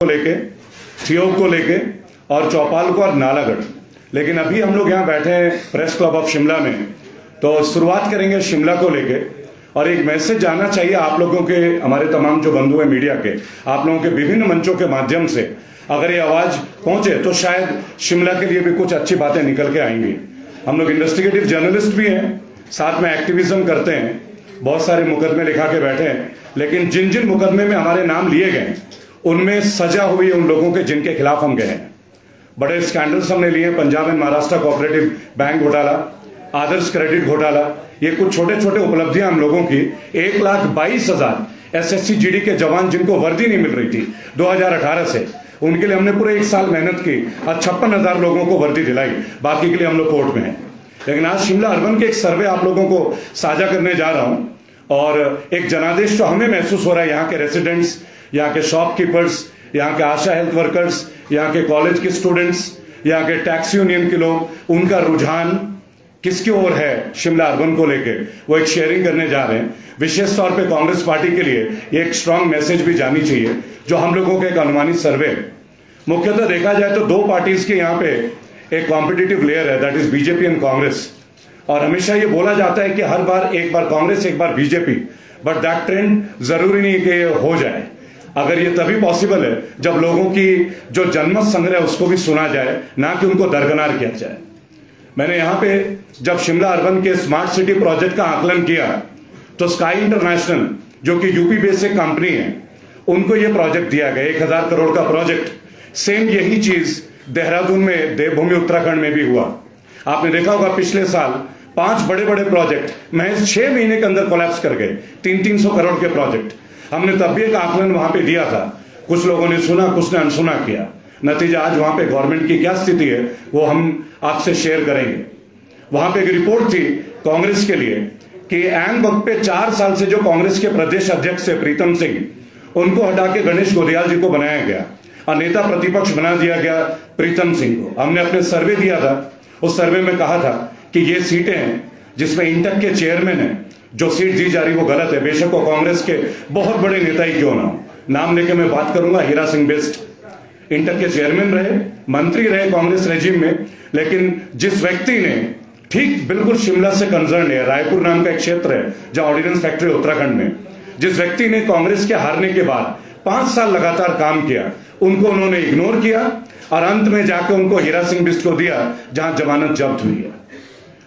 को लेके, ठियोग को लेके और चौपाल को और नालागढ़। लेकिन अभी हम लोग यहाँ बैठे हैं प्रेस क्लब ऑफ शिमला में, तो शुरुआत करेंगे शिमला को लेके। और एक मैसेज जाना चाहिए आप लोगों के, हमारे तमाम जो बंधु हैं मीडिया के, आप लोगों के विभिन्न मंचों के माध्यम से अगर ये आवाज पहुंचे तो शायद शिमला के लिए भी कुछ अच्छी बातें निकल के आएंगी। हम लोग इन्वेस्टिगेटिव जर्नलिस्ट भी हैं, साथ में एक्टिविज्म करते हैं, बहुत सारे मुकदमे लिखा के बैठे हैं, लेकिन जिन जिन मुकदमे में हमारे नाम लिए गए उनमें सजा हुई है उन लोगों के जिनके खिलाफ हम गए हैं। बड़े स्कैंडल्स हमने लिए, Punjab and Maharashtra cooperative bank घोटाला, आदर्श क्रेडिट घोटाला, ये कुछ छोटे छोटे उपलब्धियां हम लोगों की। 1,22,000 एसएससी जीडी के जवान जिनको वर्दी नहीं मिल रही थी 2018 से, उनके लिए हमने पूरे 1 साल मेहनत की और 56,000 लोगों को वर्दी दिलाई। बाकी के लिए हम लोग कोर्ट में हैं। लेकिन आज शिमला अर्बन के एक सर्वे आप लोगों को साझा करने जा रहा हूं, और एक जनादेश जो हमें महसूस हो रहा है, यहाँ के रेसिडेंट्स, यहाँ के शॉपकीपर्स, यहाँ के आशा हेल्थ वर्कर्स, यहाँ के कॉलेज के स्टूडेंट्स, यहाँ के टैक्सी यूनियन के लोग, उनका रुझान किसकी ओर है शिमला अर्बन को लेके, वो एक शेयरिंग करने जा रहे हैं। विशेष तौर पे कांग्रेस पार्टी के लिए एक स्ट्रांग मैसेज भी जानी चाहिए, जो हम लोगों के एक अनुमानित सर्वे। मुख्यतः देखा जाए तो 2 पार्टीज के यहाँ पे एक कॉम्पिटिटिव लेयर है, that is BJP and Congress. और हमेशा ये बोला जाता है कि हर बार एक बार कांग्रेस एक बार बीजेपी, बट दैट ट्रेंड जरूरी नहीं कि ये हो जाए। अगर ये तभी पॉसिबल है जब लोगों की जो जनमत संग्रह है उसको भी सुना जाए, ना कि उनको दरकिनार किया जाए। मैंने यहाँ पे जब शिमला अर्बन के स्मार्ट सिटी प्रोजेक्ट का आकलन किया तो स्काई इंटरनेशनल, जो कि यूपी बेस्ड एक कंपनी है, उनको ये प्रोजेक्ट दिया गया 1,000 करोड़ का प्रोजेक्ट। सेम यही चीज देहरादून में, देवभूमि उत्तराखंड में भी हुआ। आपने देखा होगा पिछले साल 5 बड़े बड़े प्रोजेक्ट महज 6 महीने के अंदर कोलैप्स कर गए, 300-300 करोड़ के प्रोजेक्ट। हमने तब भी एक आकलन वहां पे दिया था, कुछ लोगों ने सुना, कुछ ने अनसुना किया। नतीजा आज वहां पे गवर्नमेंट की क्या स्थिति है वो हम आपसे शेयर करेंगे। वहां पे एक रिपोर्ट थी कांग्रेस के लिए कि ऐन वक्त पे 4 साल से जो कांग्रेस के प्रदेश अध्यक्ष है प्रीतम सिंह, उनको हटा के गणेश गोदियाल जी को बनाया गया और नेता प्रतिपक्ष बना दिया गया प्रीतम सिंह को। हमने अपने सर्वे दिया था, उस सर्वे में कहा था कि ये सीटें हैं जिसमें इंटक के चेयरमैन है, जो सीट दी जा रही वो गलत है, बेशक वो कांग्रेस के बहुत बड़े नेता ही क्यों ना हो। नाम लेके मैं बात करूंगा, हीरा सिंह बिष्ट इंटक के चेयरमैन रहे, मंत्री रहे कांग्रेस रेजिम में। लेकिन जिस व्यक्ति ने, ठीक बिल्कुल शिमला से कंसर्न है, रायपुर नाम का एक क्षेत्र है जहां ऑर्डिनेंस फैक्ट्री उत्तराखंड में, जिस व्यक्ति ने कांग्रेस के हारने के बाद 5 साल लगातार काम किया, उनको उन्होंने इग्नोर किया और अंत में जाकर उनको हीरा सिंह बिष्ट को दिया जहां जमानत जब्त हुई है।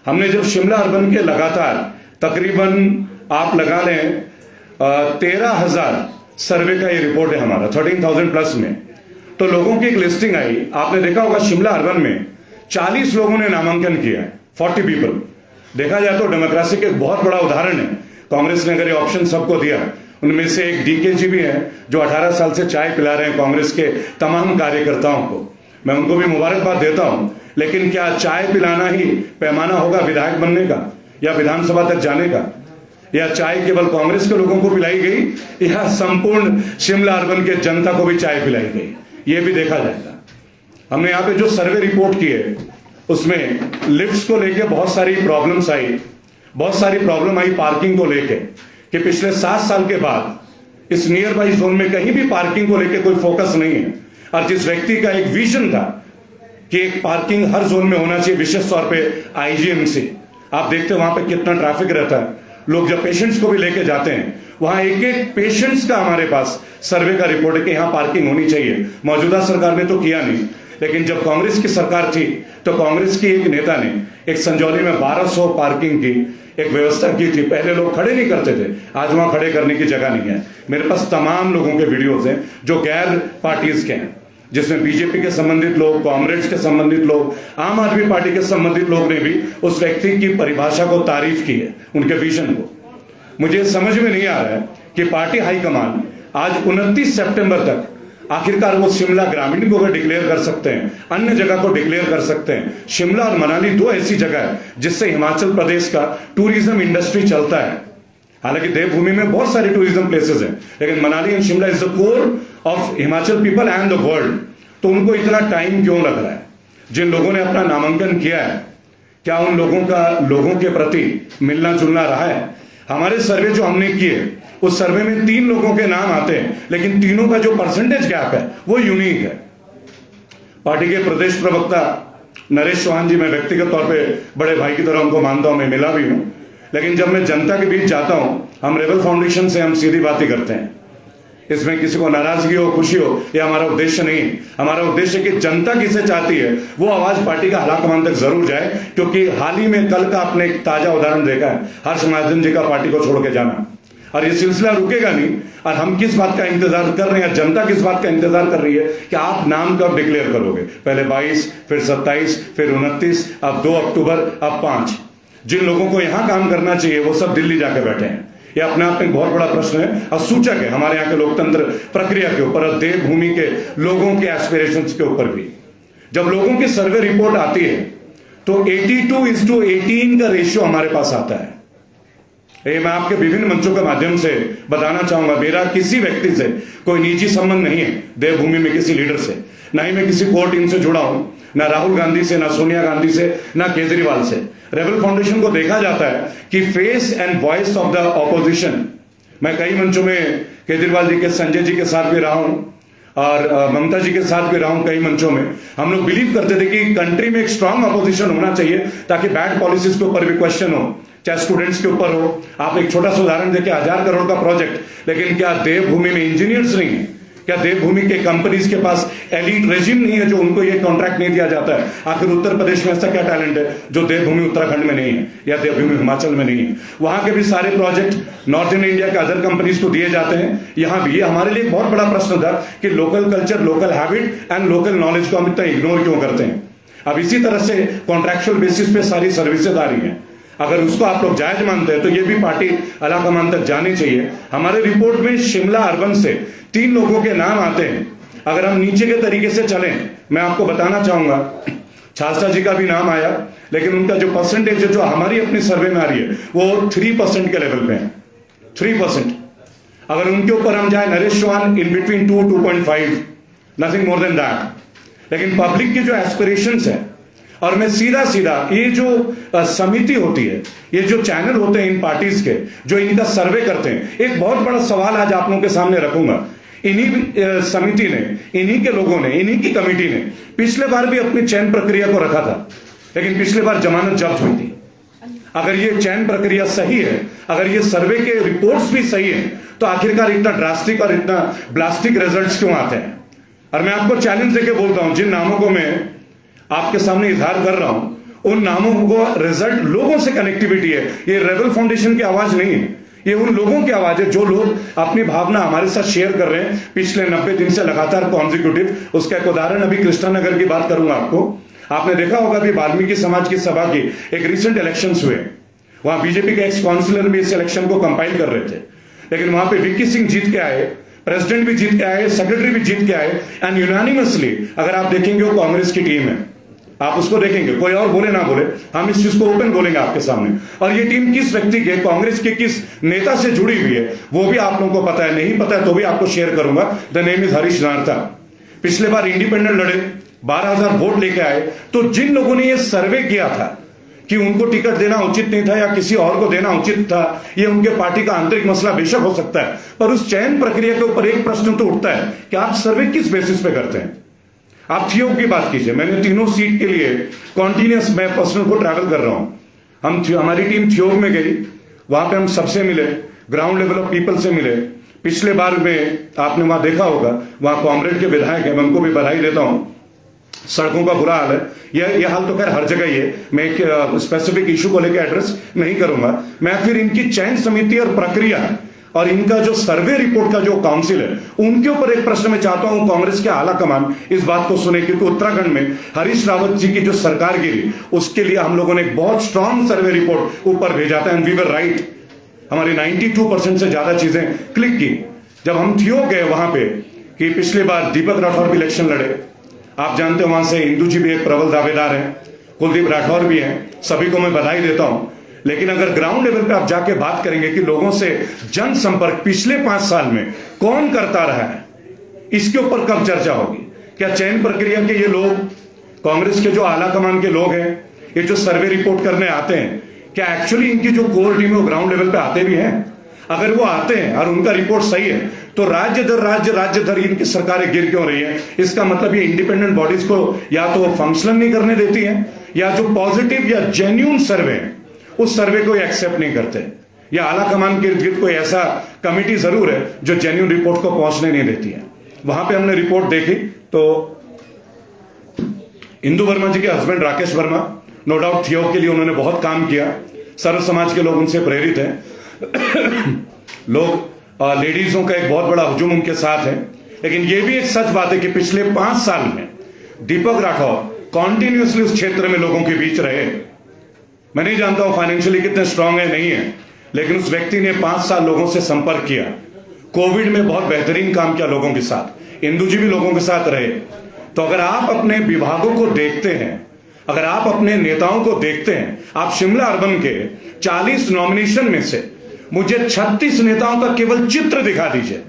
हमने जब शिमला अर्बन के लगातार तकरीबन आप लगा लें 13,000 सर्वे का ये रिपोर्ट है हमारा, 13,000 प्लस में, तो लोगों की एक लिस्टिंग आई। आपने देखा होगा शिमला अर्बन में 40 लोगों ने नामांकन किया है, 40 पीपल। देखा जाए तो डेमोक्रेसी के एक बहुत बड़ा उदाहरण है। कांग्रेस ने अगर ये ऑप्शन सबको दिया, उनमें से एक डीके जी भी हैं जो 18 साल से चाय पिला रहे हैं कांग्रेस के तमाम कार्यकर्ताओं को, मैं उनको भी मुबारकबाद देता हूं। लेकिन क्या चाय पिलाना ही पैमाना होगा विधायक बनने का या विधानसभा तक जाने का? या चाय केवल कांग्रेस के लोगों को पिलाई गई या संपूर्ण शिमला अर्बन के जनता को भी चाय पिलाई गई? ये भी देखा जाएगा। हमने यहाँ पे जो सर्वे रिपोर्ट की है उसमें लिफ्ट्स को लेके बहुत सारी प्रॉब्लम्स आई, बहुत सारी प्रॉब्लम आई पार्किंग को लेके, कि पिछले 7 साल के बाद इस नियर बाई जोन में कहीं भी पार्किंग को लेके कोई फोकस नहीं है। और जिस व्यक्ति का एक विजन था कि एक पार्किंग हर जोन में होना चाहिए, विशेष तौर पे आईजीएमसी, आप देखते हैं वहां पे कितना ट्रैफिक रहता है। लोग जब पेशेंट्स को भी लेके जाते हैं, वहां एक एक पेशेंट्स का हमारे पास सर्वे का रिपोर्ट है कि यहां पार्किंग होनी चाहिए। मौजूदा सरकार ने तो किया नहीं, लेकिन जब कांग्रेस की सरकार थी तो कांग्रेस की एक नेता ने एक संजौली में 1200 पार्किंग की एक व्यवस्था की थी। पहले लोग खड़े नहीं करते थे, आज वहां खड़े करने की जगह नहीं है। मेरे पास तमाम लोगों के वीडियोज हैं जो गैर पार्टीज के हैं, जिसमें बीजेपी के संबंधित लोग, कॉमरेड्स के संबंधित लोग, आम आदमी पार्टी के संबंधित लोग ने भी उस व्यक्ति की परिभाषा को तारीफ की है, उनके विजन को। मुझे समझ में नहीं आ रहा है कि पार्टी हाईकमान आज 29 सितंबर तक आखिरकार वो शिमला ग्रामीण को डिक्लेयर कर सकते हैं, अन्य जगह को डिक्लेयर कर सकते हैं। शिमला और मनाली 2 ऐसी जगह है जिससे हिमाचल प्रदेश का टूरिज्म इंडस्ट्री चलता है। हालांकि देवभूमि में बहुत सारे टूरिज्म प्लेसेस हैं, लेकिन Manali and Shimla is the core of Himachal people and the world. तो उनको इतना टाइम क्यों लग रहा है? जिन लोगों ने अपना नामांकन किया है, क्या उन लोगों का लोगों के प्रति मिलना जुलना रहा है? हमारे सर्वे जो हमने किए उस सर्वे में 3 लोगों के नाम आते हैं, लेकिन तीनों का जो परसेंटेज गैप है वो यूनिक है। पार्टी के प्रदेश प्रवक्ता नरेश चौहान जी, मैं व्यक्तिगत तौर पे बड़े भाई की तरह उनको मानता हूं, मैं मिला भी हूं, लेकिन जब मैं जनता के बीच जाता हूं, हम रेबल फाउंडेशन से हम सीधी बात ही करते हैं। इसमें किसी को नाराजगी हो, खुशी हो, ये हमारा उद्देश्य नहीं है। हमारा उद्देश्य कि जनता किसे चाहती है वो आवाज पार्टी का आलाकमान तक जरूर जाए, क्योंकि हाल ही में कल का आपने एक ताजा उदाहरण देखा है, हर्ष महाजन जी का पार्टी को छोड़ के जाना, और ये सिलसिला रुकेगा नहीं। और हम किस बात का इंतजार कर रहे हैं, जनता किस बात का इंतजार कर रही है कि आप नाम कब डिक्लेयर करोगे। पहले 22, फिर 27, फिर 29, अब 2 अक्टूबर, अब 5। जिन लोगों को यहां काम करना चाहिए वो सब दिल्ली जाके बैठे हैं। ये अपने आप में बहुत बड़ा प्रश्न है और सूचक है हमारे यहाँ के लोकतंत्र प्रक्रिया के ऊपर और देवभूमि के लोगों के एस्पिरेशंस के ऊपर भी। जब लोगों की सर्वे रिपोर्ट आती है तो 82:18 का रेशियो हमारे पास आता है। ये मैं आपके विभिन्न मंचों के माध्यम से बताना चाहूंगा, मेरा किसी व्यक्ति से कोई निजी संबंध नहीं है, देवभूमि में किसी लीडर से, ना ही मैं किसी कोर टीम से जुड़ा हूं, ना राहुल गांधी से, ना सोनिया गांधी से, ना केजरीवाल से। रेबल फाउंडेशन को देखा जाता है कि face and voice of the opposition. मैं कई मंचों में केजरीवाल जी के, संजय जी के साथ भी रहा हूं और ममता जी के साथ भी रहा हूं। कई मंचों में हम लोग बिलीव करते थे कि कंट्री में एक स्ट्रांग अपोजिशन होना चाहिए ताकि बैड पॉलिसीज के ऊपर भी क्वेश्चन हो, चाहे स्टूडेंट्स के ऊपर हो। आप एक छोटा सा उदाहरण देखिए, 1000 करोड़ का प्रोजेक्ट, लेकिन क्या देवभूमि में इंजीनियर्स नहीं है? क्या देवभूमि के कंपनीज के पास एलीट रेजिम नहीं है जो उनको ये कॉन्ट्रैक्ट नहीं दिया जाता है? आखिर उत्तर प्रदेश में ऐसा क्या टैलेंट है जो देवभूमि उत्तराखंड में नहीं है या देवभूमि हिमाचल में नहीं है? वहां के भी सारे प्रोजेक्ट नॉर्थ इंडिया के अदर कंपनीज को दिए जाते हैं, यहां भी। ये हमारे लिए बहुत बड़ा प्रश्न था कि local culture, local habit and local knowledge को हम इतना इग्नोर क्यों करते हैं। अब इसी तरह से कॉन्ट्रैक्चुअल बेसिस पे सारी सर्विसेज आ रही हैं। अगर उसको आप लोग जायज मानते हैं तो ये भी पार्टी आलाकमान तक जानी चाहिए। हमारे रिपोर्ट में शिमला अर्बन से 3 लोगों के नाम आते हैं। अगर हम नीचे के तरीके से चलें, मैं आपको बताना चाहूंगा, छात्रा जी का भी नाम आया, लेकिन उनका जो परसेंटेज है जो हमारी अपनी सर्वे में आ रही है वो 3% के लेवल पे है, 3%। अगर उनके ऊपर हम जाए, Naresh Chauhan in between 2.5, nothing more than that. लेकिन पब्लिक की जो एस्पिरेशंस है, और मैं सीधा ये जो समिति होती है, ये जो चैनल होते हैं इन पार्टीज के जो इनका सर्वे करते हैं, एक बहुत बड़ा सवाल आज आप लोगों के सामने रखूंगा। इन्हीं समिति ने, इन्हीं के लोगों ने, इन्हीं की कमेटी ने पिछले बार भी अपनी चयन प्रक्रिया को रखा था, लेकिन पिछले बार जमानत जब्त हुई थी। अगर ये चयन प्रक्रिया सही है, अगर ये सर्वे के रिपोर्ट्स भी सही है, तो आखिरकार इतना ड्रास्टिक और इतना ब्लास्टिक रिजल्ट्स क्यों आते हैं? और मैं आपको चैलेंज देके बोलता हूं, जिन नामों को मैं आपके सामने इजहार कर रहा हूं, उन नामों को रिजल्ट, लोगों से कनेक्टिविटी है। ये रेबल फाउंडेशन की आवाज नहीं है, ये उन लोगों की आवाज है जो लोग अपनी भावना हमारे साथ शेयर कर रहे हैं पिछले 90 दिन से लगातार कॉन्जिक्यूटिव। उसका एक उदाहरण, अभी कृष्णानगर की बात करूंगा आपको। आपने देखा होगा अभी वाल्मीकि समाज की सभा की एक रिसेंट इलेक्शंस हुए, वहां बीजेपी के एक्स काउंसिलर भी इस इलेक्शन को कंपाइल कर रहे थे, लेकिन वहां पे विक्की सिंह जीत के आए, प्रेसिडेंट भी जीत के आए, सेक्रेटरी भी जीत के आए, एंड यूनानिमसली अगर आप देखेंगे वो कांग्रेस की टीम है। आप उसको देखेंगे, कोई और बोले ना बोले, हम इस चीज को ओपन बोलेंगे आपके सामने। और ये टीम किस व्यक्ति के, कांग्रेस के किस नेता से जुड़ी हुई है वो भी आप लोगों को पता है। नहीं पता है तो भी आपको शेयर करूंगा। The name is Harish Naratha. पिछले बार इंडिपेंडेंट लड़े, 12,000 वोट लेके आए। तो जिन लोगों ने ये सर्वे किया था कि उनको टिकट देना उचित नहीं था या किसी और को देना उचित था, ये उनके पार्टी का आंतरिक मसला बेशक हो सकता है, पर उस चयन प्रक्रिया के ऊपर एक प्रश्न तो उठता है कि आप सर्वे किस बेसिस पे करते हैं। आप थियो की बात कीजिए, मैंने तीनों सीट के लिए कॉन्टिन्यूस मैं पर्सनल को ट्रैवल कर रहा हूं। हमारी टीम थियो में गई, वहां पे हम सबसे मिले, ग्राउंड लेवल ऑफ पीपल से मिले। पिछले बार में आपने वहां देखा होगा, वहां कॉमरेड के विधायक है, मैं उनको भी बधाई देता हूं। सड़कों का बुरा हाल है, यह हाल तो खैर हर जगह ही है। मैं एक स्पेसिफिक इशू को लेकर एड्रेस नहीं करूंगा। मैं फिर इनकी चयन समिति और प्रक्रिया और इनका जो सर्वे रिपोर्ट का जो काउंसिल है, उनके ऊपर एक प्रश्न मैं चाहता हूं कांग्रेस के आला कमान इस बात को सुने, क्योंकि उत्तराखंड में हरीश रावत जी की जो सरकार गिरी, उसके लिए हम लोगों ने एक बहुत स्ट्रांग सर्वे रिपोर्ट ऊपर भेजा था, एंड वी वर राइट। हमारी 92% से ज्यादा चीजें क्लिक की। जब हम थियो गए वहां पे कि पिछले बार दीपक राठौर भी इलेक्शन लड़े, आप जानते हो वहां से इंदू जी भी एक प्रबल दावेदार हैं, कुलदीप राठौर भी हैं, सभी को मैं बधाई देता हूं। लेकिन अगर ग्राउंड लेवल पे आप जाके बात करेंगे कि लोगों से जनसंपर्क पिछले 5 साल में कौन करता रहा है, इसके ऊपर कब चर्चा होगी? क्या चयन प्रक्रिया के ये लोग, कांग्रेस के जो आला कमान के लोग हैं, ये जो सर्वे रिपोर्ट करने आते हैं, क्या एक्चुअली इनकी जो कोर टीम है वो ग्राउंड लेवल पे आते भी हैं? अगर वो आते हैं और उनका रिपोर्ट सही है तो राज्य दर इनकी सरकारें गिर क्यों रही है? इसका मतलब ये इंडिपेंडेंट बॉडीज को या तो वो फंक्शन नहीं करने देती हैं, या जो पॉजिटिव या जेन्युइन सर्वे है उस सर्वे को एक्सेप्ट नहीं करते, या आला कमान के इर्द गिर्द कोई ऐसा कमिटी जरूर है जो जेन्युइन रिपोर्ट को पहुंचने नहीं देती है। वहां पे हमने रिपोर्ट देखी तो इंदु वर्मा जी के husband Rakesh Verma, no doubt थियो के लिए उन्होंने बहुत काम किया, सर्व समाज के लोग उनसे प्रेरित हैं। लोग लेडीजों का एक बहुत बड़ा हुजूम उनके साथ है। लेकिन यह भी एक सच बात है कि पिछले 5 साल में दीपक राठौर कॉन्टिन्यूसली उस क्षेत्र में लोगों के बीच रहे। मैं नहीं जानता हूं फाइनेंशियली कितने स्ट्रांग है नहीं है, लेकिन उस व्यक्ति ने 5 साल लोगों से संपर्क किया। कोविड में बहुत बेहतरीन काम किया लोगों के साथ, इंदु जी भी लोगों के साथ रहे। तो अगर आप अपने विभागों को देखते हैं, अगर आप अपने नेताओं को देखते हैं, आप शिमला अर्बन के 40 नॉमिनेशन में से मुझे 36 नेताओं का केवल चित्र दिखा दीजिए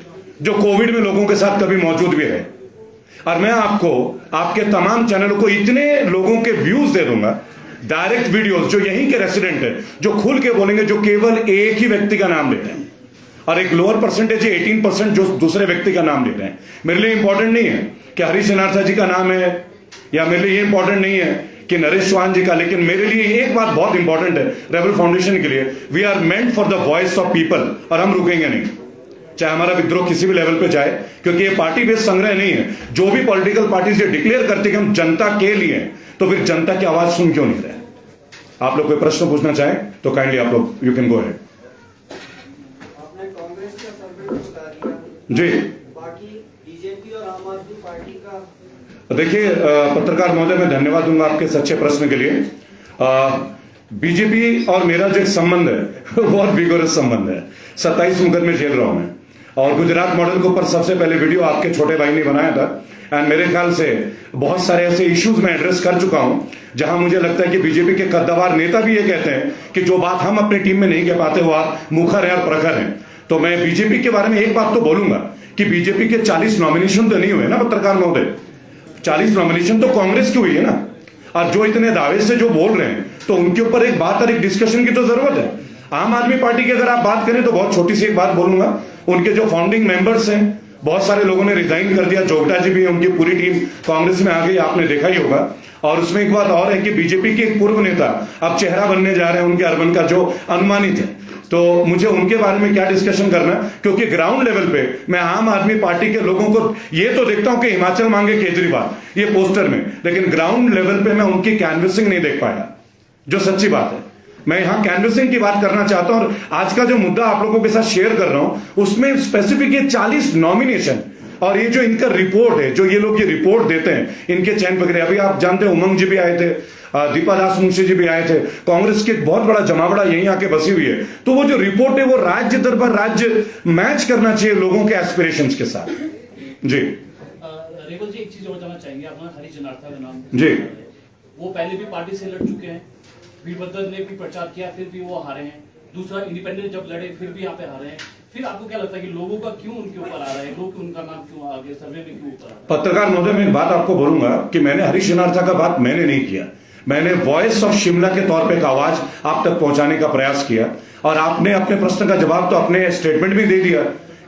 जो कोविड में लोगों के साथ कभी मौजूद भी रहे। और मैं आपको आपके तमाम चैनलों को इतने लोगों के व्यूज दे दूंगा, डायरेक्ट वीडियोस जो यहीं के रेसिडेंट है, जो खुल के बोलेंगे, जो केवल एक ही व्यक्ति का नाम ले रहे हैं, और एक लोअर परसेंटेज है 18% जो दूसरे व्यक्ति का नाम ले रहे हैं। मेरे लिए इंपॉर्टेंट नहीं है कि हरीश जनार्था जी का नाम है, या मेरे लिए ये इंपॉर्टेंट नहीं है कि नरेश चौहान जी का, लेकिन मेरे लिए एक बात बहुत इंपॉर्टेंट है रेबल फाउंडेशन के लिए, we are meant for the voice of people, और हम रुकेंगे नहीं चाहे हमारा विद्रोह किसी भी लेवल पे जाए, क्योंकि ये पार्टी बेस्ड संग्रह नहीं है। जो भी पॉलिटिकल पार्टीज ये डिक्लेयर करते कि हम जनता के लिए, तो फिर जनता की आवाज सुन क्यों नहीं रहे? आप लोग कोई प्रश्न पूछना चाहें तो काइंडली आप लोग यू कैन गो अहेड। आपने कांग्रेस का सर्वे बता दिया जी, बाकी बीजेपी और आम आदमी पार्टी का देखिए पत्रकार महोदय, मैं धन्यवाद दूंगा आपके सच्चे प्रश्न के लिए। बीजेपी और मेरा जो संबंध है बहुत विगोरस संबंध है। 27 मुकदमे झेल रहा हूं मैं, और गुजरात मॉडल के ऊपर सबसे पहले वीडियो आपके छोटे भाई ने बनाया था, एंड मेरे ख्याल से बहुत सारे ऐसे इश्यूज मैं एड्रेस कर चुका हूं जहां मुझे लगता है कि बीजेपी के कद्दावर नेता भी ये कहते हैं कि जो बात हम अपनी टीम में नहीं कह पाते वो आप मुखर है और प्रखर हैं। तो मैं बीजेपी के बारे में एक बात तो बोलूंगा कि बीजेपी के 40 नॉमिनेशन तो नहीं हुए ना पत्रकार महोदय, 40 नॉमिनेशन तो कांग्रेस की हुई है ना। और जो इतने दावे से जो बोल रहे हैं, तो उनके ऊपर एक बात और एक डिस्कशन की तो जरूरत है। आम आदमी पार्टी की अगर आप बात करें तो बहुत छोटी सी एक बात बोलूंगा, उनके जो फाउंडिंग मेंबर्स हैं बहुत सारे लोगों ने रिजाइन कर दिया, जोगटा जी भी है, उनकी पूरी टीम कांग्रेस में आ गई, आपने देखा ही होगा। और उसमें एक बात और है कि बीजेपी के एक पूर्व नेता अब चेहरा बनने जा रहे हैं उनके अर्बन का, जो अनुमानित है। तो मुझे उनके बारे में क्या डिस्कशन करना, क्योंकि ग्राउंड लेवल पे मैं आम आदमी पार्टी के लोगों को ये तो देखता हूं कि हिमाचल मांगे केजरीवाल ये पोस्टर में, लेकिन ग्राउंड लेवल पे मैं उनकी कैनवसिंग नहीं देख पाया, जो सच्ची बात है। मैं यहां कैनवसिंग की बात करना चाहता हूं, और आज का जो मुद्दा आप लोगों के साथ शेयर कर रहा हूं उसमें स्पेसिफिक ये 40 नॉमिनेशन और ये जो इनका रिपोर्ट है, जो ये लोग ये रिपोर्ट देते हैं, इनके चयन प्रक्रिया। अभी आप जानते हैं उमंग जी भी आए थे, दीपा दास मुंशी जी भी आए थे, कांग्रेस की बहुत बड़ा जमावड़ा यहीं आके बसी हुई है। तो वो जो रिपोर्ट है वो राज्य दर पर राज्य मैच करना चाहिए लोगों के एस्पिरेशंस के साथ। जी रेवल जी, एक चीज और जानना चाहेंगे, अपना हरीश जनार्था का नाम जी, वो पहले भी पार्टी से लड़ चुके हैं, वीरभद्र ने भी प्रचार किया फिर भी वो हारे हैं, दूसरा इंडिपेंडेंट जब लड़े फिर भी यहाँ पे हारे हैं। फिर आपको क्या लगता है कि लोगों का क्यों उनके ऊपर आ रहा है, लोग उनका नाम क्यों आगे सर्वे में क्यों ऊपर आ रहा है? पत्रकार महोदय, मैं एक बात आपको बोलूंगा कि मैंने हरीश जनार्था का बात मैंने नहीं किया, मैंने वॉइस ऑफ शिमला के तौर पे एक आवाज आप तक पहुंचाने का प्रयास किया, और आपने अपने प्रश्न का जवाब तो अपने स्टेटमेंट में दे दिया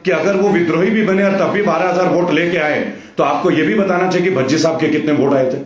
कि अगर वो विद्रोही भी बने और तब भी 12,000 वोट लेके आए, तो आपको ये भी बताना चाहिए कि भज्जी साहब के कितने वोट आए थे।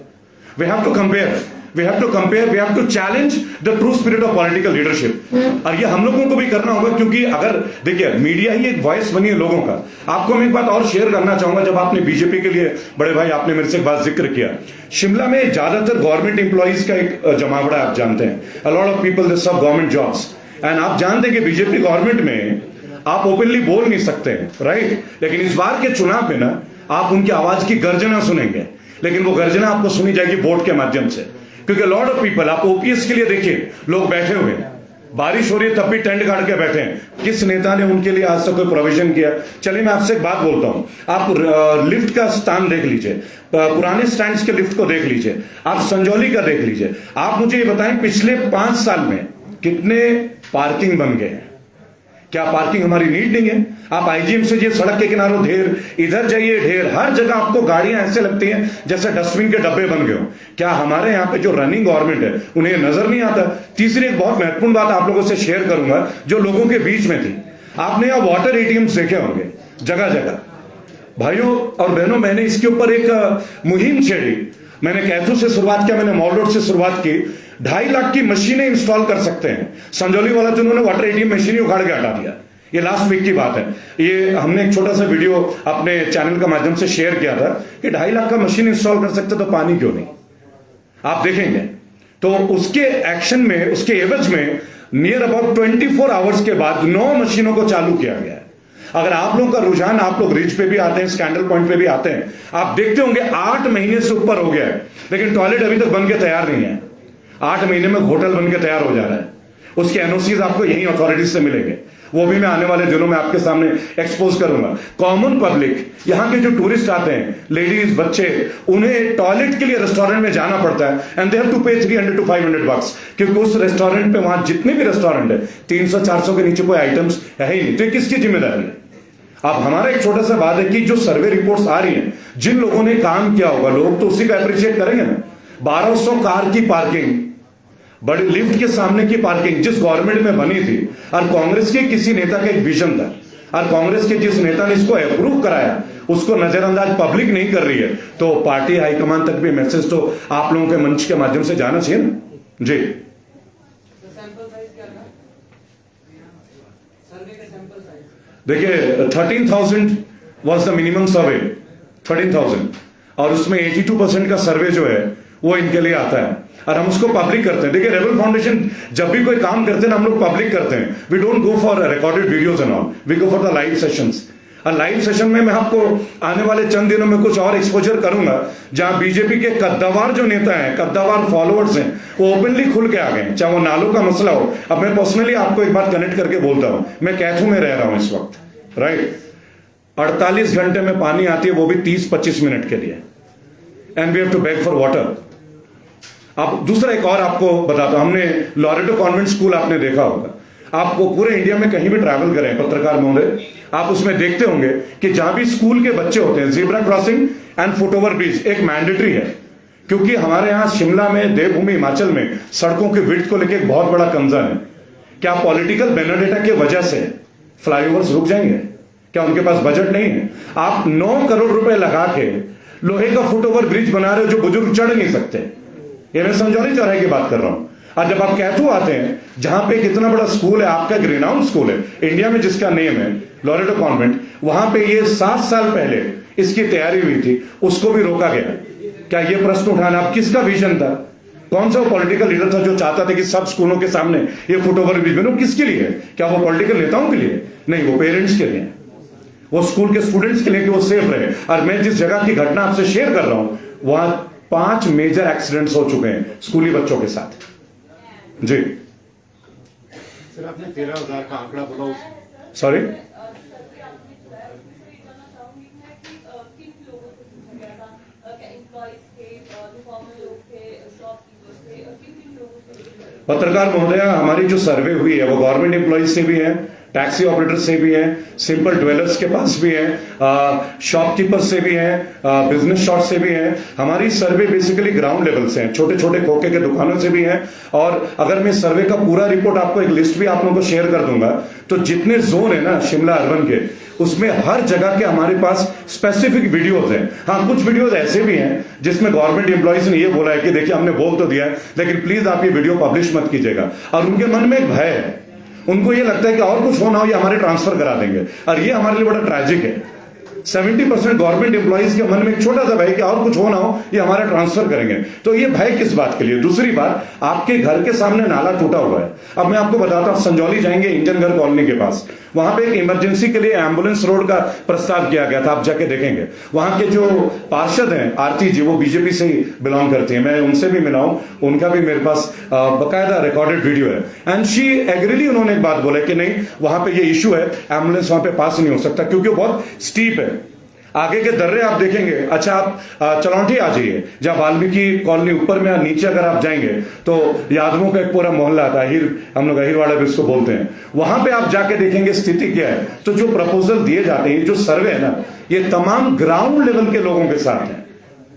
We have to compare, we have to challenge the true spirit of political leadership. और ये हम लोगों को भी करना होगा, क्योंकि अगर देखिए मीडिया ही एक वॉइस बनी है लोगों का। आपको मैं एक बात और शेयर करना चाहूंगा, जब आपने बीजेपी के लिए बड़े भाई आपने मेरे से एक बात जिक्र किया, शिमला में ज्यादातर गवर्नमेंट एम्प्लॉइज का एक जमावड़ा आप जानते हैं, a lot of people they serve government jobs, and आप जानते हैं कि बीजेपी गवर्नमेंट में आप ओपनली बोल नहीं सकते हैं, राइट। लेकिन इस बार के चुनाव में ना आप उनकी आवाज की गर्जना सुनेंगे, लेकिन वो गर्जना आपको सुनी जाएगी वोट के माध्यम से, क्योंकि लॉट ऑफ पीपल, आप ओपीएस के लिए देखिए लोग बैठे हुए हैं, बारिश हो रही है तब भी टेंट गाड़ के बैठे हैं। किस नेता ने उनके लिए आज तक कोई प्रोविजन किया? चलिए मैं आपसे एक बात बोलता हूं, आप लिफ्ट का स्थान देख लीजिए, पुराने स्टैंड्स के लिफ्ट को देख लीजिए, आप संजौली का देख लीजिए, आप मुझे ये बताएं पिछले 5 साल में कितने पार्किंग बन गए हैं, क्या पार्किंग हमारी नीड नहीं है? आप आईजीएम से ये सड़क के किनारों ढेर, इधर जाइए ढेर, हर जगह आपको गाड़ियां ऐसे लगती हैं जैसे डस्टबिन के डब्बे बन गए हो। क्या हमारे यहाँ पे जो रनिंग गवर्नमेंट है उन्हें नजर नहीं आता? तीसरी एक बहुत महत्वपूर्ण बात आप लोगों से शेयर करूंगा जो लोगों के बीच में थी। आपने यहाँ वाटर एटीएम्स देखे होंगे जगह जगह। भाइयों और बहनों, मैंने इसके ऊपर एक मुहिम छेड़ी। मैंने कैथू से शुरुआत किया, मैंने मॉल रोड से शुरुआत की। 2.5 लाख की मशीनें इंस्टॉल कर सकते हैं। संजौली वाला जो उन्होंने वाटर एटीएम मशीन उखाड़ के हटा दिया, ये लास्ट वीक की बात है। ये हमने एक छोटा सा वीडियो अपने चैनल के माध्यम से शेयर किया था कि 2.5 लाख का मशीन इंस्टॉल कर सकते तो पानी क्यों नहीं? आप देखेंगे तो उसके एक्शन में, उसके एवज में नियर अबाउट 24 आवर्स के बाद 9 मशीनों को चालू किया गया है। अगर आप लोगों का रुझान, आप लोग रिच पे भी आते हैं, स्कैंडल पॉइंट पे भी आते हैं, आप देखते होंगे 8 महीने से ऊपर हो गया है, लेकिन टॉयलेट अभी तक बन के तैयार नहीं है। 8 महीने में होटल बन के तैयार हो जा रहा है। उसके एनओसीज आपको यही अथॉरिटीज से मिलेंगे, वो भी मैं आने वाले दिनों में आपके सामने एक्सपोज करूंगा। कॉमन पब्लिक, यहाँ के जो टूरिस्ट आते हैं, लेडीज, बच्चे, उन्हें टॉयलेट के लिए रेस्टोरेंट में जाना पड़ता है एंड दे हैव टू पे 300 to 500 bucks, क्योंकि उस रेस्टोरेंट पे, वहां जितने भी रेस्टोरेंट है 300-400 के नीचे कोई आइटम्स है ही नहीं। तो ये किसकी जिम्मेदारी है? अब हमारा एक छोटा सा बात है कि जो सर्वे रिपोर्ट्स आ रही हैं, जिन लोगों ने काम किया होगा, लोग तो उसी को अप्रिशिएट करेंगे ना। 1200 कार की पार्किंग, बड़े लिफ्ट के सामने की पार्किंग जिस गवर्नमेंट में बनी थी, और कांग्रेस के किसी नेता का एक विजन था, और कांग्रेस के जिस नेता ने इसको अप्रूव कराया उसको नजरअंदाज पब्लिक नहीं कर रही है, तो पार्टी हाईकमान तक भी मैसेज तो आप लोगों के मंच के माध्यम से जाना चाहिए ना जी। सैंपल साइज क्या था? सर्वे का सैंपल साइज देखिए 13,000 वॉज द मिनिमम सर्वे, 13,000, और उसमें 82% का सर्वे जो है वो इनके लिए आता है, और हम उसको पब्लिक करते हैं। देखिए रेबल फाउंडेशन जब भी कोई काम करते हैं ना, हम लोग पब्लिक करते हैं। We don't go for recorded videos and all, we go for the live sessions. और लाइव सेशन में मैं आपको आने वाले चंद दिनों में कुछ और एक्सपोजर करूंगा, जहां बीजेपी के कद्दावार जो नेता हैं, कद्दावार फॉलोअर्स हैं, वो ओपनली खुल के आ गए, चाहे वो नालों का मसला हो। अब मैं पर्सनली आपको एक बात कनेक्ट करके बोलता हूं, मैं कैथू में रह रहा हूं इस वक्त, राइट? 48 घंटे में पानी आती है, वो भी 30-25 मिनट के लिए, and we have to beg for water. अब दूसरा एक और आपको बताता हूं, हमने लॉरेटो कॉन्वेंट स्कूल आपने देखा होगा। आप वो पूरे इंडिया में कहीं भी ट्रैवल करें पत्रकार महोदय, आप उसमें देखते होंगे कि जहां भी स्कूल के बच्चे होते हैं, zebra crossing and foot over bridge एक मैंडेटरी है, क्योंकि हमारे यहां शिमला में, देवभूमि हिमाचल में सड़कों की विड्थ को लेकर एक बहुत बड़ा कंसर्न है। क्या पॉलिटिकल बेनोडेटा की वजह से फ्लाईओवर्स रुक जाएंगे? क्या उनके पास बजट नहीं है? आप 9 करोड़ रुपए लगा के लोहे का फुटओवर ब्रिज बना रहे हो जो बुजुर्ग चढ़ नहीं सकते। ये मैं संजौली चौराहे की बात कर रहा हूं। और जब आप कैथू आते हैं, जहां पे एक इतना बड़ा स्कूल है, आपका एक रिनाउंड स्कूल है इंडिया में जिसका नेम है लॉरेटो कॉन्वेंट, वहां पे ये 7 साल पहले इसकी तैयारी हुई थी, उसको भी रोका गया। क्या ये प्रश्न उठाना अब किसका विजन था? कौन सा वो पॉलिटिकल लीडर था जो चाहता था कि सब स्कूलों के सामने ये फुटओवर ब्रिज बनो? किसके लिए? क्या वो पॉलिटिकल नेताओं के लिए? नहीं, वो पेरेंट्स के लिए, वो स्कूल के स्टूडेंट्स के लिए कि वो सेफ रहे। और मैं जिस जगह की घटना आपसे शेयर कर रहा हूं, वहां 5 मेजर एक्सीडेंट्स हो चुके हैं स्कूली बच्चों के साथ जी। सर आपने 13,000 का आंकड़ा बोला, सॉरी, पत्रकार महोदया, हमारी जो सर्वे हुई है वो गवर्नमेंट एम्प्लॉइज से भी है, टैक्सी ऑपरेटर से भी है, सिंपल ड्वेलर्स के पास भी है, शॉपकीपर्स से भी है, बिजनेस शॉप से भी है। हमारी सर्वे बेसिकली ग्राउंड लेवल से है, छोटे छोटे खोखे के दुकानों से भी है। और अगर मैं सर्वे का पूरा रिपोर्ट आपको एक लिस्ट भी आप लोगों को शेयर कर दूंगा, तो जितने जोन है ना शिमला अर्बन के, उसमें हर जगह के हमारे पास स्पेसिफिक वीडियोस हैं। हाँ, कुछ वीडियोस ऐसे भी हैं जिसमें गवर्नमेंट एम्प्लॉइज ने ये बोला है कि देखिए हमने बोल तो दिया है, लेकिन प्लीज आप ये वीडियो पब्लिश मत कीजिएगा। और उनके मन में एक भय है, उनको ये लगता है कि और कुछ होना हो ये हमारे ट्रांसफर करा देंगे, और ये हमारे लिए बड़ा ट्रैजिक है। 70% गवर्नमेंट एम्प्लॉइज के मन में एक छोटा सा भय कि और कुछ होना हो ये हमारा ट्रांसफर करेंगे। तो ये भय किस बात के लिए? दूसरी बात, आपके घर के सामने नाला टूटा हुआ है। अब मैं आपको बताता हूं, संजौली जाएंगे इंजन घर कॉलोनी के पास, वहां पे एक इमरजेंसी के लिए एम्बुलेंस रोड का प्रस्ताव किया गया था, आप जाके देखेंगे। वहां के जो पार्षद हैं आरती जी, वो बीजेपी से ही बिलोंग करती है, मैं उनसे भी मिला हूं, उनका भी मेरे पास बकायदा रिकॉर्डेड वीडियो है। एंड शी एग्रीली, उन्होंने एक बात बोला कि नहीं, वहां पे ये इशू है, एम्बुलेंस वहां पे पास नहीं हो सकता क्योंकि वो बहुत स्टीप है। आगे के दर्रे आप देखेंगे। अच्छा, आप चलौंठी आ जाइए, जहां वाल्मीकि कॉलोनी ऊपर में नीचे अगर आप जाएंगे तो यादवों का एक पूरा मोहल्ला आता है, हम लोग अहिरवाड़ा भी उसको बोलते हैं। वहां पे आप जाके देखेंगे स्थिति क्या है। तो जो प्रपोजल दिए जाते हैं, जो सर्वे है ना, ये तमाम ग्राउंड लेवल के लोगों के साथ है,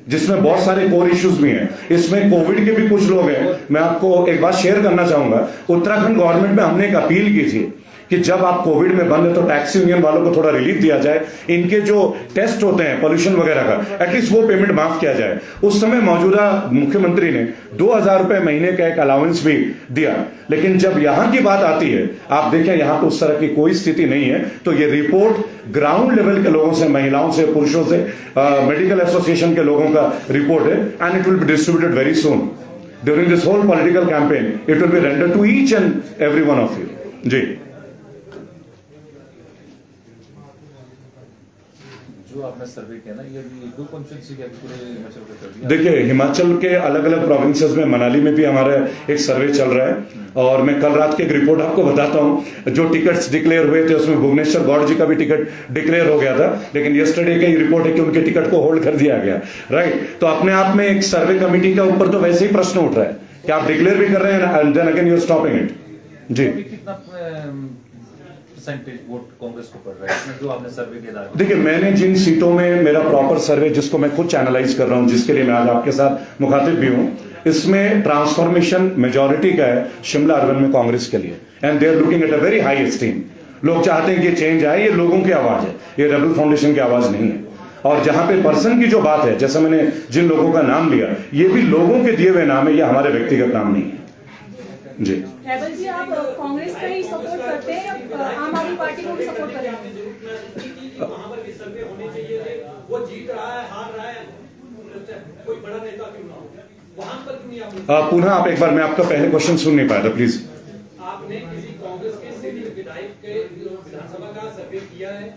जिसमें बहुत सारे कोर इश्यूज भी हैं। इसमें कोविड के भी कुछ लोग हैं। मैं आपको एक बात शेयर करना चाहूंगा, उत्तराखंड गवर्नमेंट में हमने एक अपील की थी कि जब आप कोविड में बंद है तो टैक्सी यूनियन वालों को थोड़ा रिलीफ दिया जाए, इनके जो टेस्ट होते हैं पोल्यूशन वगैरह का, एटलीस्ट वो पेमेंट माफ किया जाए। उस समय मौजूदा मुख्यमंत्री ने 2,000 रुपए महीने का एक अलाउंस भी दिया। लेकिन जब यहां की बात आती है, आप देखें यहां तो उस तरह की कोई स्थिति नहीं है। तो ये रिपोर्ट ग्राउंड लेवल के लोगों से, महिलाओं से, पुरुषों से, मेडिकल एसोसिएशन के लोगों का रिपोर्ट है, and it will be distributed very soon during this whole political campaign. It will be rendered to each and every one of you. जी, जो आपने सर्वे किया ना, ये भी 2 कॉन्स्टिट्यूंसी के पूरे हिमाचल में कर दिया। देखिए, हिमाचल के अलग अलग प्रोविंसेस में, मनाली में भी हमारा एक सर्वे चल रहा है। और मैं कल रात की एक रिपोर्ट आपको बताता हूं। जो टिकट्स डिक्लेयर हुए थे उसमें भुवनेश्वर गौड़ जी का भी टिकट डिक्लेयर हो गया था, लेकिन यस्टरडे की रिपोर्ट है कि उनके टिकट को होल्ड कर दिया गया। राइट, तो अपने आप में एक सर्वे कमेटी के ऊपर तो वैसे ही प्रश्न उठ रहा है कि आप डिक्लेयर भी कर रहे हैं and then again you are stopping it. जी, कितना परसेंटेज वोट कांग्रेस को पड़ रहा है इसमें, जो आपने सर्वे किया? देखिए, मैंने जिन सीटों में मेरा प्रॉपर सर्वे, जिसको मैं खुद चैनलाइज कर रहा हूं, जिसके लिए मैं आज आपके साथ मुखातिब भी हूं, इसमें ट्रांसफॉर्मेशन मेजॉरिटी का है शिमला अर्बन में कांग्रेस के लिए, and they are looking at a very high esteem. लोग चाहते हैं कि चेंज आए। ये लोगों की आवाज है, ये रेबल फाउंडेशन की आवाज नहीं है। और जहां पे पर्सन की जो बात है, जैसा मैंने जिन लोगों का नाम लिया, ये भी लोगों के दिए हुए नाम है, ये हमारे व्यक्तिगत नाम नहीं है। जी, रेबल जी, आप कांग्रेस का ही सपोर्ट करते हैं या आम आदमी पार्टी को भी सपोर्ट करते हैं? वहां पर भी सर्वे होने चाहिए थे। वो जीत रहा है, हार रहा है, कोई बड़ा नेता क्यों ना हो, वहां पर क्यों नहीं आप? पुनः आप एक बार, मैं आपका पहले क्वेश्चन सुन नहीं पाया था, प्लीज। आपने किसी कांग्रेस के सीनियर विधायक के विधानसभा का सर्वे किया है?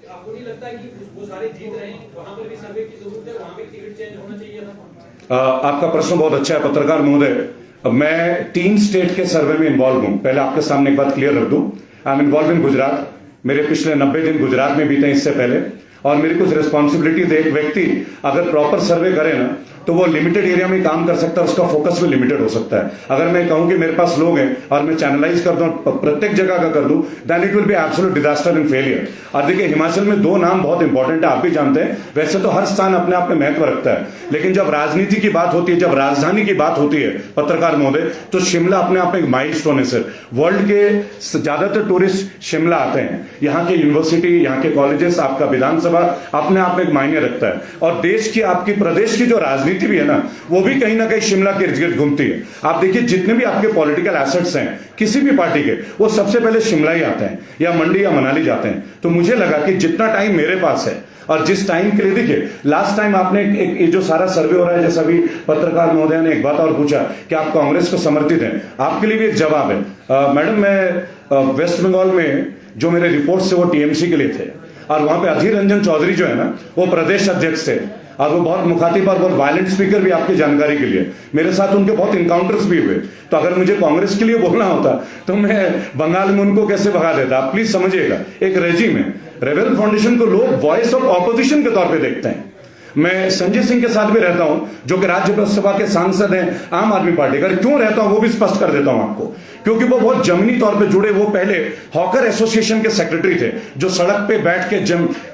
आपको नहीं लगता कि वो सारे जीत रहे हैं, वहां पर भी सर्वे की जरूरत है, वहां पे टिकट चेंज होना चाहिए था? आपका प्रश्न बहुत अच्छा है पत्रकार महोदय। मैं 3 स्टेट के सर्वे में इन्वॉल्व हूं। पहले आपके सामने एक बात क्लियर रख दूं, I am involve in Gujarat. मेरे पिछले 90 दिन गुजरात में बीते इससे पहले, और मेरी कुछ रिस्पॉन्सिबिलिटीज। एक व्यक्ति अगर प्रॉपर सर्वे करे ना, तो वो लिमिटेड एरिया में काम कर सकता है, उसका फोकस भी लिमिटेड हो सकता है। अगर मैं कहूं कि मेरे पास लोग हैं और मैं चैनलाइज कर दूं, प्रत्येक जगह का कर दूं, then it will be absolute disaster in failure. और देखिए, हिमाचल में 2 नाम बहुत इंपॉर्टेंट है, आप भी जानते हैं। वैसे तो हर स्थान अपने आप में महत्व रखता है, लेकिन जब राजनीति की बात होती है, जब राजधानी की बात होती है पत्रकार महोदय, तो शिमला अपने आप में एक माइलस्टोन है सर। वर्ल्ड के ज्यादातर टूरिस्ट शिमला आते हैं। यहाँ के यूनिवर्सिटी, यहाँ के कॉलेजेस, आपका विधानसभा अपने आप में एक मायने रखता है। और देश की, आपकी प्रदेश की जो राजनीति भी है ना, वो भी कहीं ना कहीं शिमला के इर्द गिर्द घूमती है। आप देखिए, जितने भी आपके पॉलिटिकल एसेट्स हैं किसी भी पार्टी के, वो सबसे पहले शिमला ही आते हैं, या मंडी या मनाली जाते हैं। तो मुझे लगा कि जितना टाइम मेरे पास है, और जिस टाइम के लिए, देखिए लास्ट टाइम आपने एक जो सारा सर्वे हो रहा है, जैसा भी पत्रकार महोदय ने एक बात और पूछा कि आप कांग्रेस को समर्थित हैं, आपके लिए भी एक जवाब है। मैडम, मैं वेस्ट बंगाल में जो मेरे रिपोर्ट थे वो टीएमसी के लिए थे, और वहां पे अधीर रंजन चौधरी जो है ना, वो प्रदेश अध्यक्ष थे, और वो बहुत मुखातिब और बहुत वायलेंट स्पीकर भी, आपकी जानकारी के लिए। मेरे साथ उनके बहुत इनकाउंटर्स भी हुए। तो अगर मुझे कांग्रेस के लिए बोलना होता तो मैं बंगाल में उनको कैसे भगा देता। आप प्लीज समझिएगा, एक रेजिम है। रेबल फाउंडेशन को लोग वॉइस ऑफ ऑपोजिशन के तौर पे देखते हैं। मैं संजय सिंह के साथ भी रहता हूं, जो कि राज्यसभा के सांसद हैं आम आदमी पार्टी का। क्यों रहता हूं वो भी स्पष्ट कर देता हूं आपको, क्योंकि वो बहुत जमीनी तौर पे जुड़े। वो पहले हॉकर एसोसिएशन के सेक्रेटरी थे, जो सड़क पे बैठ के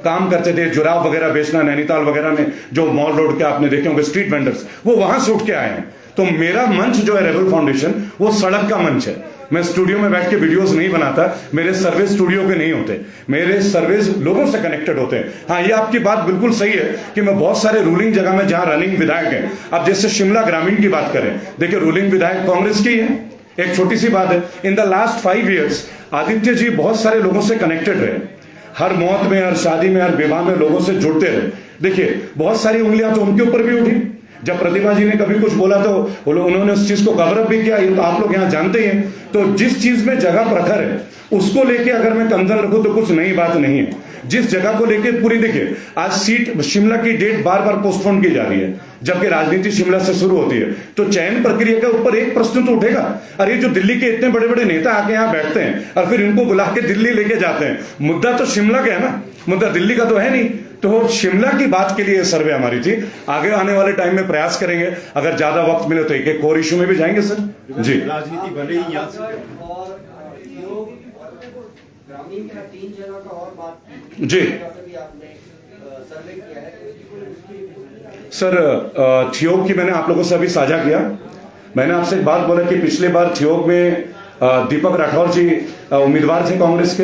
काम करते थे, जुराब वगैरह बेचना, नैनीताल वगैरह में जो मॉल रोड के आपने देखे होंगे स्ट्रीट वेंडर्स, वो वहां से उठ के आए हैं। तो मेरा मंच जो है रेबल फाउंडेशन, वो सड़क का मंच है। मैं स्टूडियो में बैठ के वीडियोस नहीं बनाता, मेरे सर्वे स्टूडियो के नहीं होते, मेरे सर्वेज लोगों से कनेक्टेड होते हैं। हाँ, ये आपकी बात बिल्कुल सही है कि मैं बहुत सारे रूलिंग जगह में जहां रनिंग विधायक हैं, अब जैसे शिमला ग्रामीण की बात करें, देखिए रूलिंग विधायक कांग्रेस की है। एक छोटी सी बात है, in the last 5 years Aditya ji बहुत सारे लोगों से कनेक्टेड रहे, हर मौत में, हर शादी में, हर विवाह में लोगों से जुड़ते रहे। देखिए, बहुत सारी उंगलियां तो उनके ऊपर भी उठी। जब प्रतिभा जी ने कभी कुछ बोला तो उन्होंने उस चीज को कवर अप भी किया। ये तो आप लोग यहाँ जानते ही हैं। तो जिस चीज में जगह प्रखर है, उसको लेके अगर मैं कंधन रखूं तो कुछ नई बात नहीं है। जिस जगह को लेके पूरी, देखिए आज सीट शिमला की डेट बार बार पोस्टपोन की जा रही है, जबकि राजनीति शिमला से शुरू होती है। तो चयन प्रक्रिया के ऊपर एक प्रश्न तो उठेगा, अरे जो दिल्ली के इतने बड़े बड़े नेता आके यहाँ बैठते हैं और फिर इनको बुला के दिल्ली लेके जाते हैं, मुद्दा तो शिमला का है ना। मुद्दा दिल्ली का तो है नहीं। तो शिमला की बात के लिए ये सर्वे हमारी थी। आगे आने वाले टाइम में प्रयास करेंगे, अगर ज्यादा वक्त मिले तो एक और इशू में भी जाएंगे सर जी। राजनीति भले ही यहाँ से और योग ग्रामीण का 3 जगह का और बात की जी भी आपने सर्वे किया है सर, थियोग की मैंने आप लोगों से अभी साझा किया। मैंने आपसे एक बात बोला कि पिछले बार थियोग में दीपक राठौर जी उम्मीदवार थे कांग्रेस के,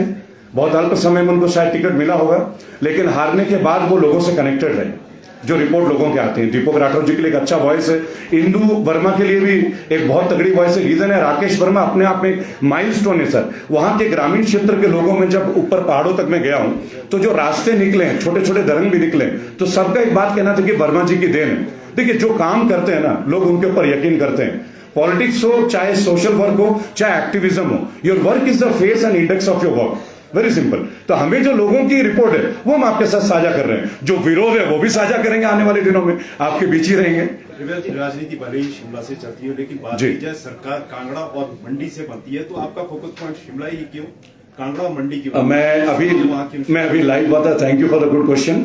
बहुत अल्प समय में उनको शायद टिकट मिला होगा, लेकिन हारने के बाद वो लोगों से कनेक्टेड रहे। जो रिपोर्ट लोगों के आते हैं, दीपक राठौर जी के लिए एक अच्छा वॉइस है, इंदु वर्मा के लिए भी एक बहुत तगड़ी वॉइस है। रीजन है राकेश वर्मा अपने आप में माइलस्टोन है सर। वहां के ग्रामीण क्षेत्र के लोगों में जब ऊपर पहाड़ों तक मैं गया हूं तो जो रास्ते निकले हैं, छोटे छोटे दरंग भी निकले, तो सबका एक बात कहना था कि वर्मा जी की देन है। देखिए जो काम करते हैं ना लोग, उनके ऊपर यकीन करते हैं। पॉलिटिक्स हो, चाहे सोशल वर्क हो, चाहे एक्टिविज्म हो, your work is the face and index of your work. Very simple. तो हमें जो लोगों की रिपोर्ट है वो हम आपके साथ साझा कर रहे हैं, जो विरोध है वो भी साझा करेंगे आने वाले दिनों में, आपके बीच ही रहेंगे। राजनीति भले ही शिमला से चलती है, लेकिन बात जी। की जाए सरकार कांगड़ा और मंडी से बनती है, तो आपका फोकस पॉइंट शिमला ही क्यों? कांगड़ा और मंडी की मैं अभी लाइव हुआ था। Thank you for the good question.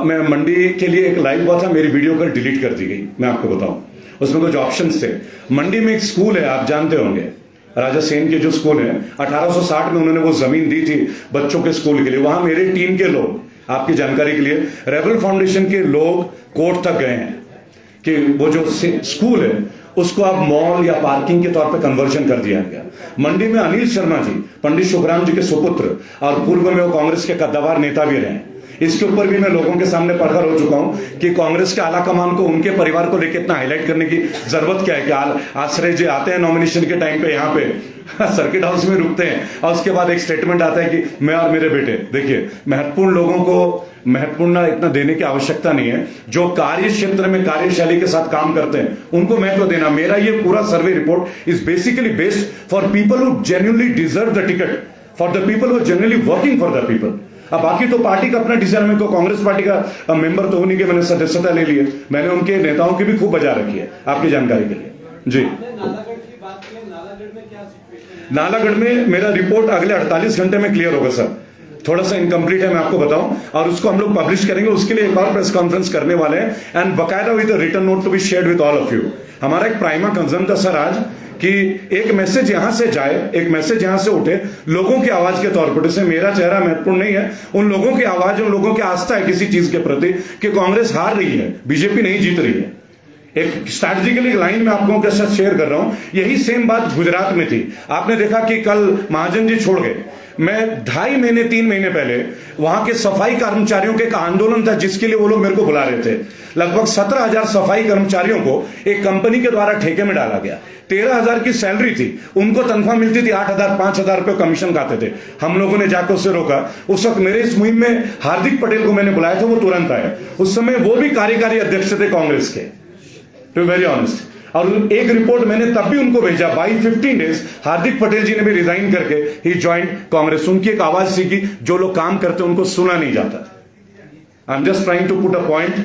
मैं मंडी के लिए एक लाइव हुआ था, मेरी वीडियो कल डिलीट कर दी गई। मैं आपको बताऊं उसमें कुछ ऑप्शंस थे। मंडी में एक स्कूल है, आप जानते होंगे, राजा सेन के जो स्कूल है, 1860 में उन्होंने वो जमीन दी थी बच्चों के स्कूल के लिए। वहां मेरे टीम के लोग, आपकी जानकारी के लिए, रेबल फाउंडेशन के लोग कोर्ट तक गए हैं कि वो जो स्कूल है उसको आप मॉल या पार्किंग के तौर पे कन्वर्जन कर दिया गया। मंडी में अनिल शर्मा जी, पंडित शुभराम जी के सुपुत्र, और पूर्व में वो कांग्रेस के कद्दावर नेता भी रहे। इसके ऊपर भी मैं लोगों के सामने प्रखर हो चुका हूं कि कांग्रेस के आला कमान को उनके परिवार को लेकर इतना हाईलाइट करने की जरूरत क्या है कि आश्रय जी आते हैं नॉमिनेशन के टाइम पे यहाँ पे सर्किट हाउस में रुकते हैं और उसके बाद एक स्टेटमेंट आता है कि मैं और मेरे बेटे। देखिए महत्वपूर्ण लोगों को महत्वपूर्ण इतना देने की आवश्यकता नहीं है। जो कार्य क्षेत्र में कार्यशैली के साथ काम करते हैं उनको महत्व देना। मेरा ये पूरा survey report is basically based for people who genuinely deserve the ticket, for the people who genuinely working for the people. अब बाकी तो पार्टी का अपना डिसीजन। मैं तो कांग्रेस पार्टी का मेंबर तो होने के मैंने सदस्यता ले ली है। मैंने उनके नेताओं की भी खूब बजा रखी है, आपकी जानकारी के लिए जी। नालागढ़ की बात करें, नालागढ़ में क्या सिचुएशन है? नालागढ़ में मेरा रिपोर्ट अगले 48 घंटे में क्लियर होगा सर। थोड़ा सा इनकम्प्लीट है, मैं आपको बताऊं, और उसको हम लोग पब्लिश करेंगे। उसके लिए एक और प्रेस कॉन्फ्रेंस करने वाले हैं एंड बकायदा with written note to be shared with all of you. हमारा एक प्राइमा कंसर्न था सर आज कि एक मैसेज यहां से जाए, एक मैसेज यहां से उठे लोगों की आवाज के तौर पर। जैसे मेरा चेहरा महत्वपूर्ण नहीं है, उन लोगों की आवाज, उन लोगों की आस्था है किसी चीज के प्रति कि कांग्रेस हार रही है, बीजेपी नहीं जीत रही है। एक स्ट्रैटेजिकली लाइन में आप लोगों के साथ शेयर कर रहा हूं। यही सेम बात गुजरात में थी। आपने देखा कि कल महाजन जी छोड़ गए। मैं 2.5 महीने 3 महीने पहले वहां के सफाई कर्मचारियों के एक आंदोलन था जिसके लिए वो लोग मेरे को बुला रहे थे। लगभग 17,000 सफाई कर्मचारियों को एक कंपनी के द्वारा ठेके में डाला गया। 13,000 की सैलरी थी, उनको तनख्वाह मिलती थी 8,000 5,000 रुपए कमीशन खाते थे। हम लोगों ने जाकर उससे रोका। उस वक्त मेरे इस मुहिम में हार्दिक पटेल को मैंने बुलाया था, वो तुरंत आए। उस समय वो भी कार्यकारी अध्यक्ष थे कांग्रेस के, टू वेरी ऑनेस्ट। और एक रिपोर्ट मैंने तब भी उनको भेजा, बाई 15 डेज हार्दिक पटेल जी ने भी रिजाइन करके ही ज्वाइंट कांग्रेस। उनकी एक आवाज थी कि जो लोग काम करते उनको सुना नहीं जाता। I am just trying to put a point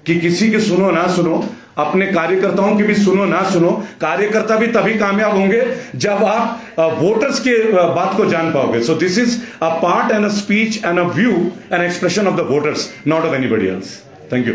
कि किसी की सुनो ना सुनो, अपने कार्यकर्ताओं की भी सुनो ना सुनो। कार्यकर्ता भी तभी कामयाब होंगे जब आप वोटर्स के बात को जान पाओगे। So this is a part and a speech and a view and expression of the voters, not of anybody else. Thank you.